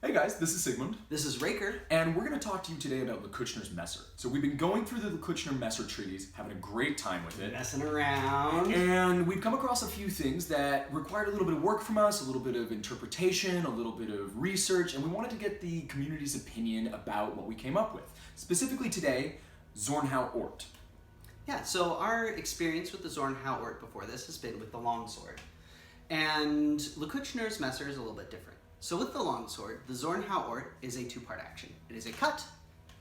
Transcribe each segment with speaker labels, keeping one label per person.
Speaker 1: Hey guys, this is Sigmund.
Speaker 2: This is Raker.
Speaker 1: And we're going to talk to you today about Leckuchner's Messer. So we've been going through the Leckuchner Messer treatise, having a great time with it.
Speaker 2: Messing around.
Speaker 1: And we've come across a few things that required a little bit of work from us, a little bit of interpretation, a little bit of research, and we wanted to get the community's opinion about what we came up with. Specifically today, Zornhau Ort.
Speaker 2: Yeah, so our experience with the Zornhau Ort before this has been with the longsword. And Leckuchner's Messer is a little bit different. So with the longsword, the Zornhau Ort is a two-part action. It is a cut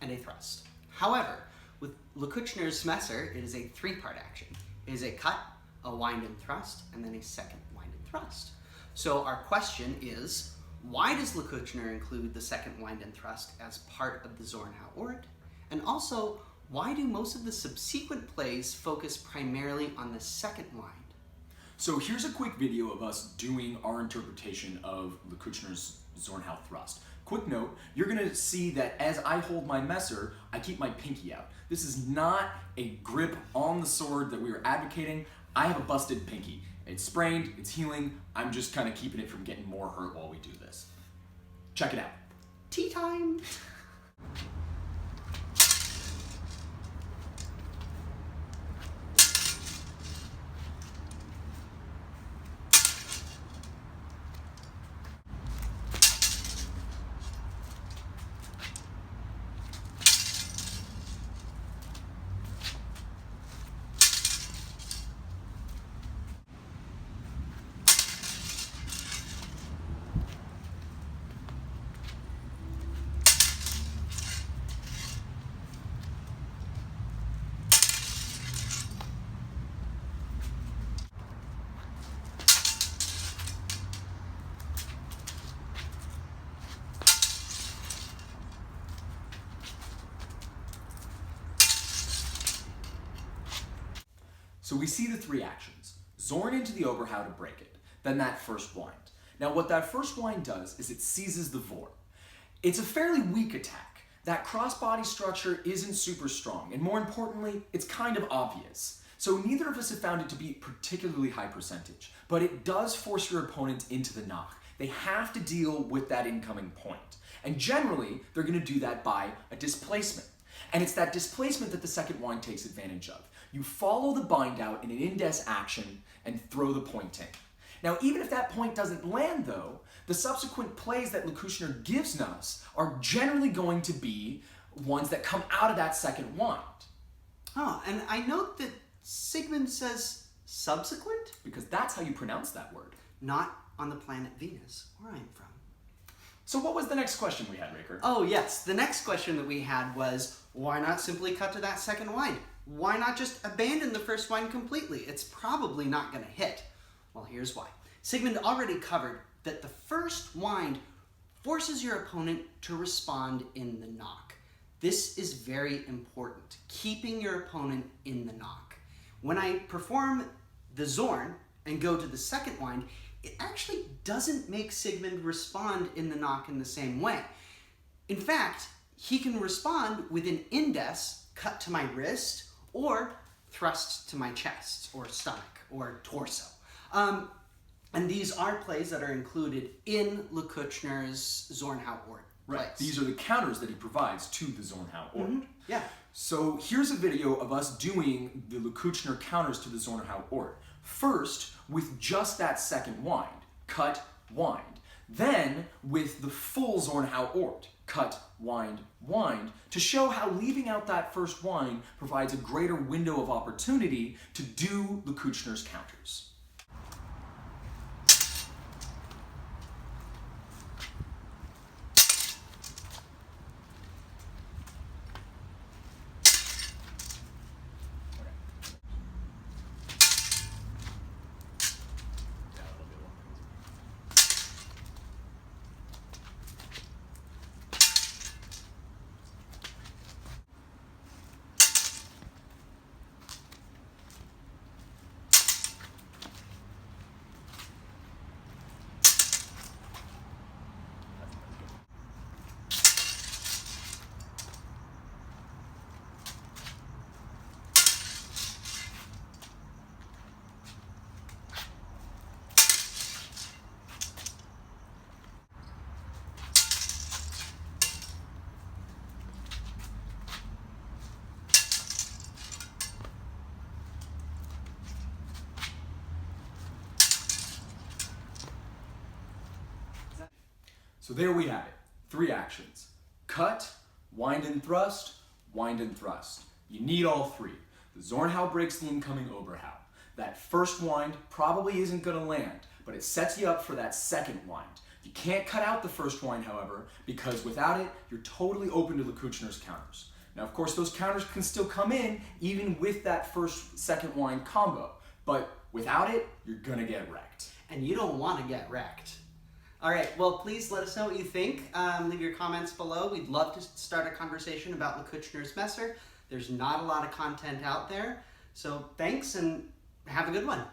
Speaker 2: and a thrust. However, with Leckuchner's Messer, it is a three-part action. It is a cut, a wind and thrust, and then a second wind and thrust. So our question is, why does Leckuchner include the second wind and thrust as part of the Zornhau Ort? And also, why do most of the subsequent plays focus primarily on the second wind?
Speaker 1: So here's a quick video of us doing our interpretation of Leckuchner's Zornhau thrust. Quick note, you're gonna see that as I hold my Messer, I keep my pinky out. This is not a grip on the sword that we were advocating. I have a busted pinky. It's sprained, it's healing. I'm just kind of keeping it from getting more hurt while we do this. Check it out.
Speaker 2: Tea time!
Speaker 1: So we see the three actions. Zorn into the Oberhäue to break it, then that first wind. Now what that first wind does is it seizes the Vor. It's a fairly weak attack. That crossbody structure isn't super strong, and more importantly, it's kind of obvious. So neither of us have found it to be particularly high percentage, but it does force your opponent into the knock. They have to deal with that incoming point. And generally, they're gonna do that by a displacement. And it's that displacement that the second wind takes advantage of. You follow the bind out in an indes action and throw the point in. Now, even if that point doesn't land though, the subsequent plays that Leckuchner gives us are generally going to be ones that come out of that second wind.
Speaker 2: Oh, and I note that Sigmund says subsequent?
Speaker 1: Because that's how you pronounce that word.
Speaker 2: Not on the planet Venus, where I'm from.
Speaker 1: So what was the next question we had, Raker?
Speaker 2: Oh yes, the next question that we had was, why not simply cut to that second wind? Why not just abandon the first wind completely? It's probably not going to hit. Well, here's why. Sigmund already covered that the first wind forces your opponent to respond in the knock. This is very important, keeping your opponent in the knock. When I perform the Zorn and go to the second wind, it actually doesn't make Sigmund respond in the knock in the same way. In fact, he can respond with an indes cut to my wrist or thrust to my chest or stomach or torso. And these are plays that are included in Leckuchner's Zornhau Ort.
Speaker 1: Right, these are the counters that he provides to the Zornhau Ort.
Speaker 2: Mm-hmm. Yeah.
Speaker 1: So here's a video of us doing the Leckuchner counters to the Zornhau Ort. First, with just that second wind, cut, wind. Then, with the full Zornhau Ort, cut, wind, wind, to show how leaving out that first wind provides a greater window of opportunity to do Leckuchner's counters. So there we have it. 3 actions. Cut, wind and thrust, wind and thrust. You need all 3. The Zornhau breaks the incoming Oberhäue. That first wind probably isn't going to land, but it sets you up for that second wind. You can't cut out the first wind, however, because without it, you're totally open to Leckuchner's counters. Now, of course, those counters can still come in even with that second wind combo, but without it, you're gonna get wrecked.
Speaker 2: And you don't want to get wrecked. All right, well, please let us know what you think. Leave your comments below. We'd love to start a conversation about Leckuchner's Messer. There's not a lot of content out there, so thanks and have a good one.